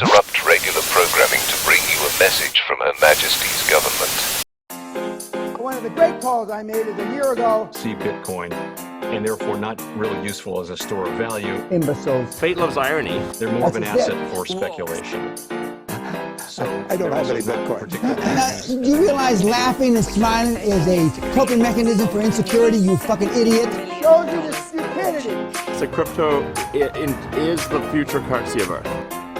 interrupt regular programming to bring you a message from Her Majesty's government. One of the great calls I made is a year ago. See Bitcoin, and therefore not really useful as a store of value. Imbeciles. Fate loves irony. They're more of an That's asset for speculation. So I don't have any they're also Bitcoin. not particularly- Do you realize laughing and smiling is a coping mechanism for insecurity, you fucking idiot? Shows you the stupidity. So crypto is the future currency of Earth.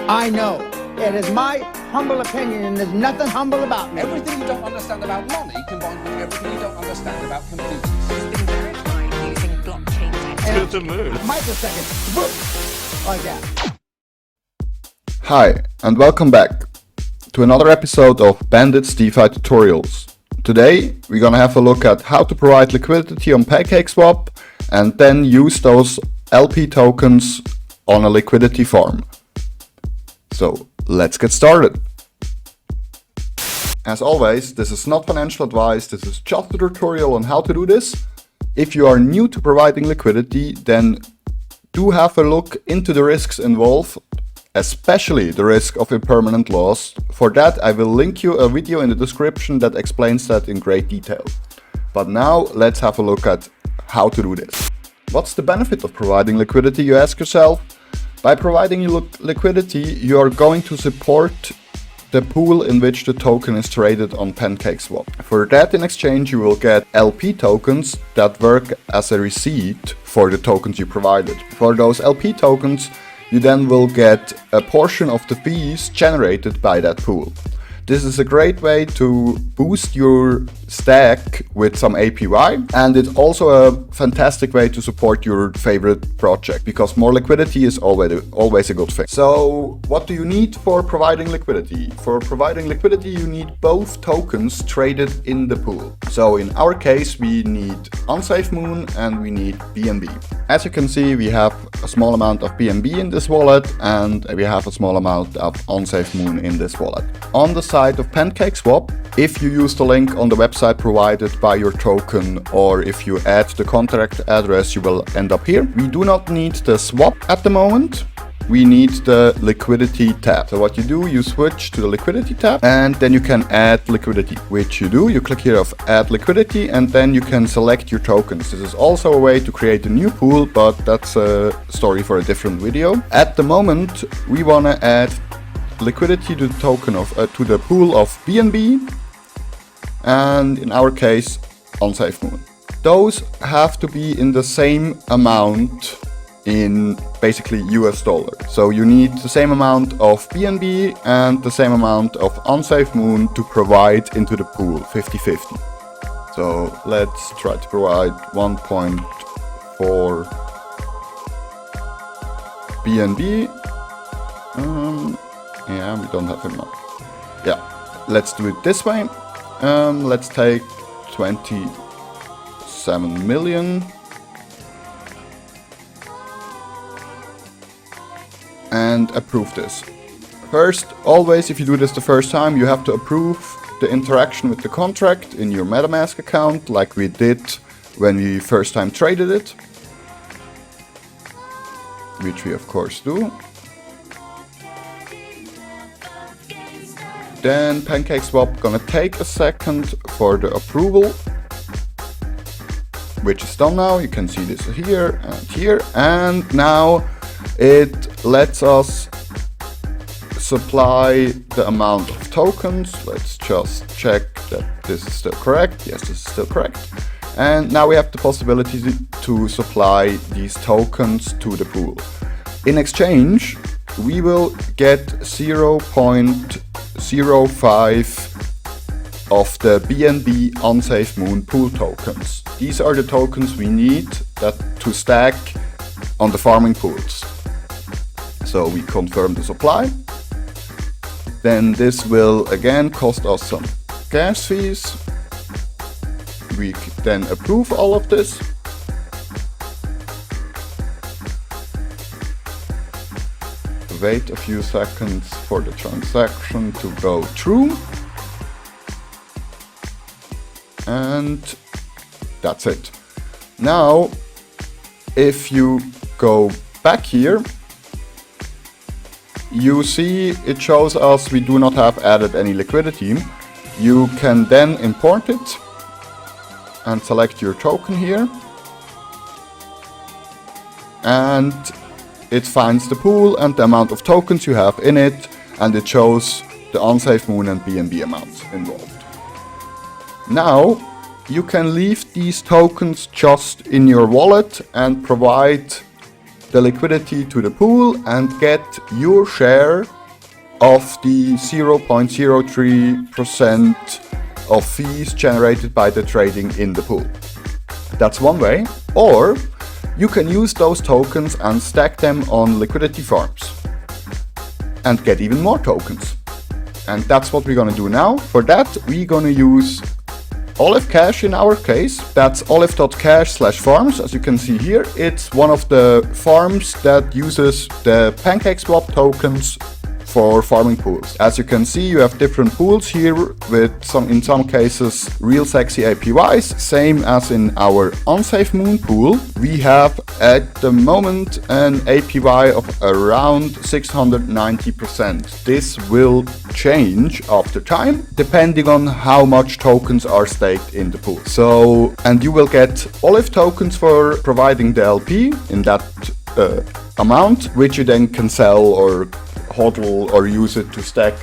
I know. It is my humble opinion, and there's nothing humble about me. Everything you don't understand about money combined with everything you don't understand about computers. It's been verified using blockchain technology. To the moon. Microsecond. Boom. Like that. Hi, and welcome back to another episode of Bandit's DeFi Tutorials. Today, we're gonna have a look at how to provide liquidity on PancakeSwap and then use those LP tokens on a liquidity farm. So, let's get started. As always, this is not financial advice, this is just a tutorial on how to do this. If you are new to providing liquidity, then do have a look into the risks involved, especially the risk of impermanent loss. For that, I will link you a video in the description that explains that in great detail. But now, let's have a look at how to do this. What's the benefit of providing liquidity, you ask yourself? By providing you liquidity, you are going to support the pool in which the token is traded on PancakeSwap. For that, in exchange, you will get LP tokens that work as a receipt for the tokens you provided. For those LP tokens, you then will get a portion of the fees generated by that pool. This is a great way to boost your stack with some APY, and it's also a fantastic way to support your favorite project, because more liquidity is always a good thing. So what do you need for providing liquidity? For providing liquidity, you need both tokens traded in the pool. So in our case, we need OnSafeMoon and we need BNB. As you can see, we have a small amount of BNB in this wallet and we have a small amount of OnSafeMoon in this wallet. On the side of PancakeSwap, if you use the link on the website provided by your token, or if you add the contract address, you will end up here. We do not need the swap at the moment. We need the liquidity tab. So what you do, you switch to the liquidity tab and then you can add liquidity, which you do. You click here of add liquidity and then you can select your tokens. This is also a way to create a new pool, but that's a story for a different video. At the moment, we want to add liquidity to the token of to the pool of BNB, and in our case OnSafeMoon. Those have to be in the same amount in basically US dollars. So you need the same amount of BNB and the same amount of OnSafeMoon to provide into the pool, 50-50. So let's try to provide 1.4 BNB. Yeah, we don't have enough. Yeah, let's do it this way. Let's take 27 million. And approve this. First, always if you do this the first time, you have to approve the interaction with the contract in your MetaMask account, like we did when we first time traded it. Which we of course do. Then PancakeSwap gonna take a second for the approval, which is done now. You can see this here and here, and now it lets us supply the amount of tokens. Let's just check that this is still correct. Yes, this is still correct. And now we have the possibility to supply these tokens to the pool. In exchange, we will get 0.05 of the BNB OnSafeMoon pool tokens. These are the tokens we need to stack on the farming pools. So we confirm the supply. Then this will again cost us some gas fees. We then approve all of this. Wait a few seconds for the transaction to go through. And that's it. Now, if you go back here you see it shows us we do not have added any liquidity. You can then import it and select your token here. And it finds the pool and the amount of tokens you have in it, and it shows the OnSafeMoon and BNB amounts involved. Now, you can leave these tokens just in your wallet and provide the liquidity to the pool and get your share of the 0.03% of fees generated by the trading in the pool. That's one way. Or you can use those tokens and stack them on liquidity farms and get even more tokens. And that's what we're gonna do now. For that, we're gonna use Olive Cash in our case. That's olive.cash/farms. As you can see here, it's one of the farms that uses the PancakeSwap tokens for farming pools. As you can see, you have different pools here with in some cases real sexy APYs, same as in our OnSafeMoon pool. We have at the moment an APY of around 690%. This will change after time depending on how much tokens are staked in the pool. So, and you will get Olive tokens for providing the LP in that amount, which you then can sell or hodl or use it to stake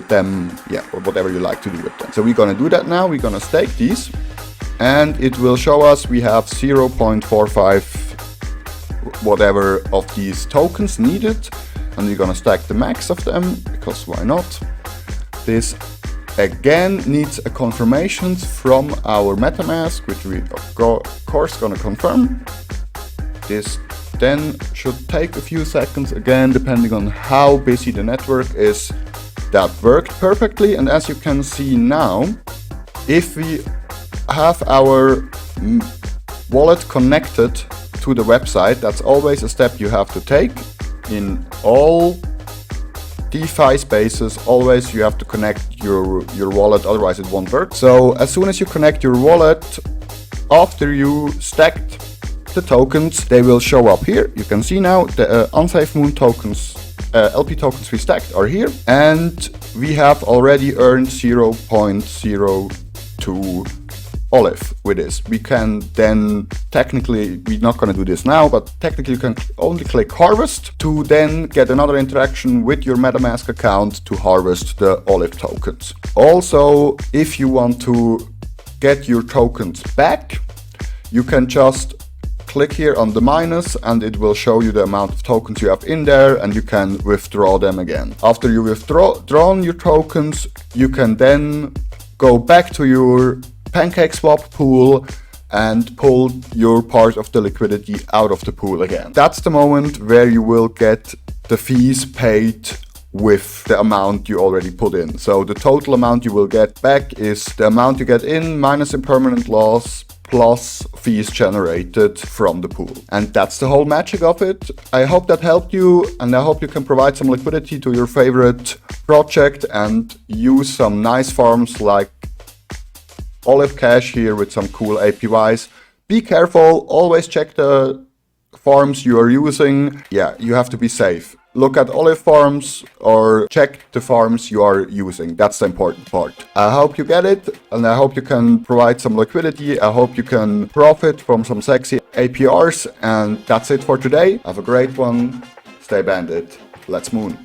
them, yeah, or whatever you like to do with them. So we're gonna do that now. We're gonna stake these, and it will show us we have 0.45 whatever of these tokens needed, and we're gonna stack the max of them because why not? This again needs a confirmation from our MetaMask, which we of course gonna confirm. This then should take a few seconds again, depending on how busy the network is. That worked perfectly, and as you can see now, if we have our wallet connected to the website, that's always a step you have to take. In all DeFi spaces, always you have to connect your wallet, otherwise it won't work. So as soon as you connect your wallet, after you stacked the tokens, they will show up here. You can see now the OnSafeMoon tokens, LP tokens we stacked are here, and we have already earned 0.02 Olive with this. We can then technically, we're not going to do this now, but technically you can only click harvest to then get another interaction with your MetaMask account to harvest the Olive tokens. Also, if you want to get your tokens back, you can just click here on the minus and it will show you the amount of tokens you have in there, and you can withdraw them again. After you withdrawn your tokens, you can then go back to your PancakeSwap pool and pull your part of the liquidity out of the pool again. That's the moment where you will get the fees paid with the amount you already put in. So the total amount you will get back is the amount you get in minus impermanent loss plus fees generated from the pool. And that's the whole magic of it. I hope that helped you, and I hope you can provide some liquidity to your favorite project and use some nice farms like Olive Cash here with some cool APYs. Be careful, always check the farms you are using. Yeah, you have to be safe. Look at Olive farms or check the farms you are using. That's the important part. I hope you get it, and I hope you can provide some liquidity. I hope you can profit from some sexy APRs, and that's it for today. Have a great one. Stay bandit. Let's moon.